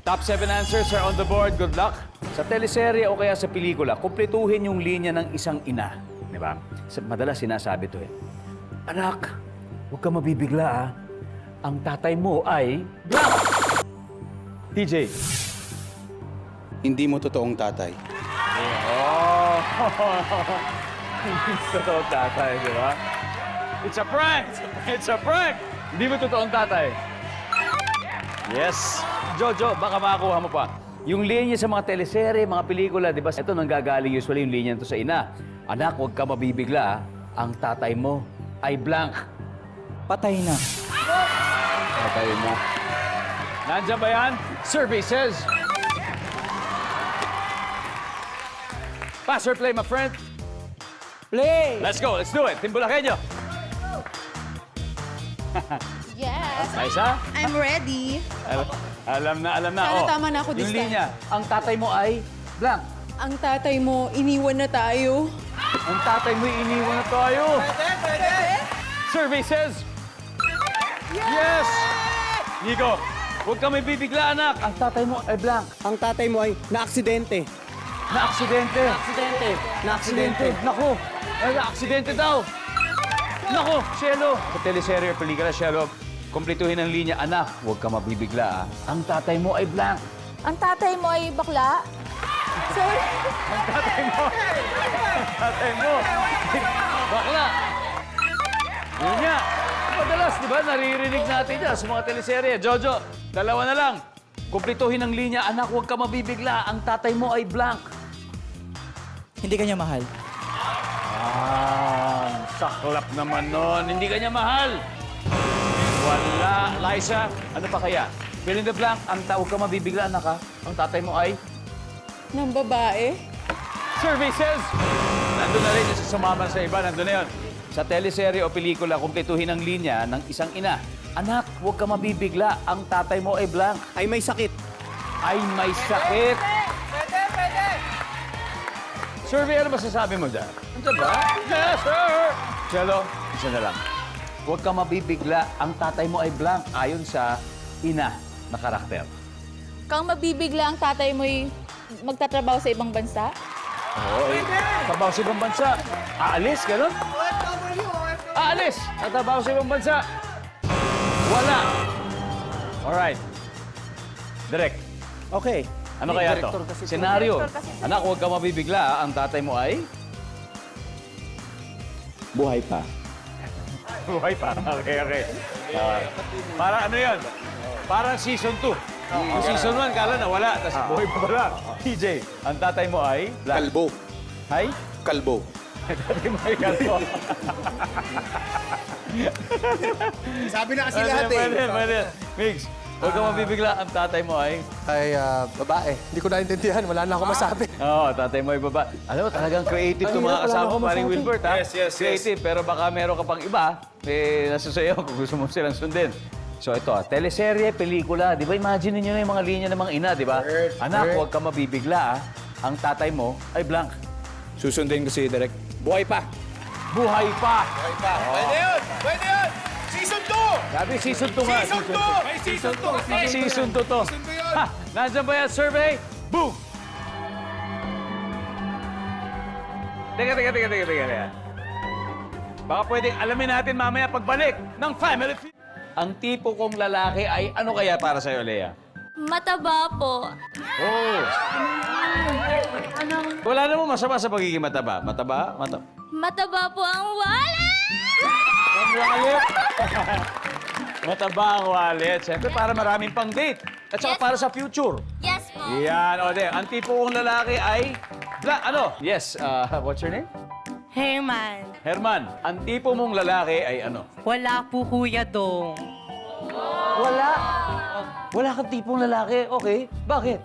Top 7 answers are on the board. Good luck. Sa teleserye o kaya sa pelikula, kumpletuhin yung linya ng isang ina. Di ba? Madalas sinasabi to eh. Anak, huwag ka mabibigla ah. Ang tatay mo ay... TJ. Hindi mo totoong tatay. Oh! Totoong tatay, di ba? It's a prank! It's a prank! Hindi mo totoong tatay. Yes! Jojo, baka makakuha mo pa. Yung linya sa mga teleserye, mga pelikula, di ba? Ito nanggagaling usually yung linya nito sa ina. Anak, huwag ka mabibigla. Ang tatay mo ay blank. Patay na. Patay mo. Nandiyan ba yan? Survey says... Pass or play, my friend? Play! Let's go, let's do it. Team Bulaqueño. Yes. Ayos ha? I'm ready. Alam na. Sana tama na ako this yung time. linya, ang tatay mo ay blank. Ang tatay mo, iniwan na tayo. Ang tatay mo iniwan na tayo. Pwede? Survey says... Yes! Nico, huwag ka may bibigla, anak. Ang tatay mo ay blank. Ang tatay mo ay na-aksidente. Na-aksidente. Aksidente. Na-aksidente. Naku, na-aksidente daw. Naku, Shelo. Sa teleserye o pelikula, Shelo, kumpletuhin ang linya, anak, huwag ka mabibigla. Ang tatay mo ay blank. Ang tatay mo ay bakla? Sorry. Ang tatay mo. Bakla. Yun nga. Madalas, di ba, naririnig natin yan sa mga teleserye. Jojo, dalawa na lang. Kumpletuhin ang linya, anak, huwag ka mabibigla. Ang tatay mo ay blank. Hindi kanya mahal. Saklap naman nun. Hindi ka niya mahal. Wala. Liza, ano pa kaya? Fill in the blank, ang huwag ka mabibigla, anak, ha? Ang tatay mo ay... Ng babae? Survey says... Nandun na rin yung sumama sa iba. Nandun na yun. Sa teleserye o pelikula, kumpletuhin ang linya ng isang ina. Anak, huwag ka mabibigla. Ang tatay mo ay blank. Ay may sakit. Ay may sakit. Pwede! Survey, ano masasabi mo dyan? Ano ba? Yes, sir! Chelo, isa na lang. Huwag ka mabibigla. Ang tatay mo ay blank ayon sa ina na karakter. Kang mabibigla ang tatay mo'y magtatrabaho sa ibang bansa? Oo, trabaho sa ibang bansa. Aalis, gano'n? Aalis! Trabaho sa ibang bansa. Wala. Alright. Direk, Okay. ano kaya to? Senaryo. Anak, huwag ka mabibigla. Ang tatay mo ay... Buhay pa. Buhay pa. Okay. Para ano yun? Parang season 2. Yung season 1, kala na wala. Tapos buhay pa pala. TJ, ang tatay mo ay... Kalbo. Hay? Kalbo. Tatay mo ay kalbo. Sabi na kasi lahat eh. Pwede. Mix, huwag ka mabibigla. Ang tatay mo ay... Ay, babae. Hindi ko naintindihan. Wala na ako masabi. Oo, tatay mo ay baba. Alam mo, talagang creative itong mga kasama mo, paring Wilbert, ha? Yes. Creative, pero baka meron ka pang iba, nasa sa'yo kung gusto mo silang sundin. So ito, teleserye, pelikula, di ba? Imagine niyo na yung mga linya ng mga ina, di ba? Anak, huwag ka mabibigla, Ang tatay mo ay blank. Susundin ko si Direk. Buhay pa. Buhay pa! Pwede yun! Pwede yun! Season 2! Sabi, season 2 nga. Season 2! May season 2 kasi! Season 2 to. yun. Ha! Nandiyan ba yan, survey? Boom! Teka. Baka pwedeng alamin natin mamaya pagbalik ng Family Feud. Ang tipo kong lalaki ay ano kaya para sa'yo, Lea? Mataba po. Oh! Wala namang masama sa pagiging mataba. Mataba? Mataba po ang wallet! Ang wallet! Mataba ang wallet. Siyempre, para maraming pang date. At saka Yes. para sa future. Yes po. Yan, o de. Ang tipo kong lalaki ay... Ano? Yes, what's your name? Herman, Herman. Ang tipo mong lalaki ay ano? wala po Kuya Dong. Wala. Wala kang tipong lalaki. Okay. Bakit?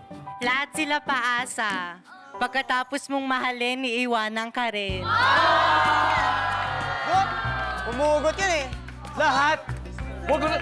Lahat sila paasa. Pagkatapos mong mahalin, iiwanan ka rin. Umugot yun eh. Lahat. Huwag ko na...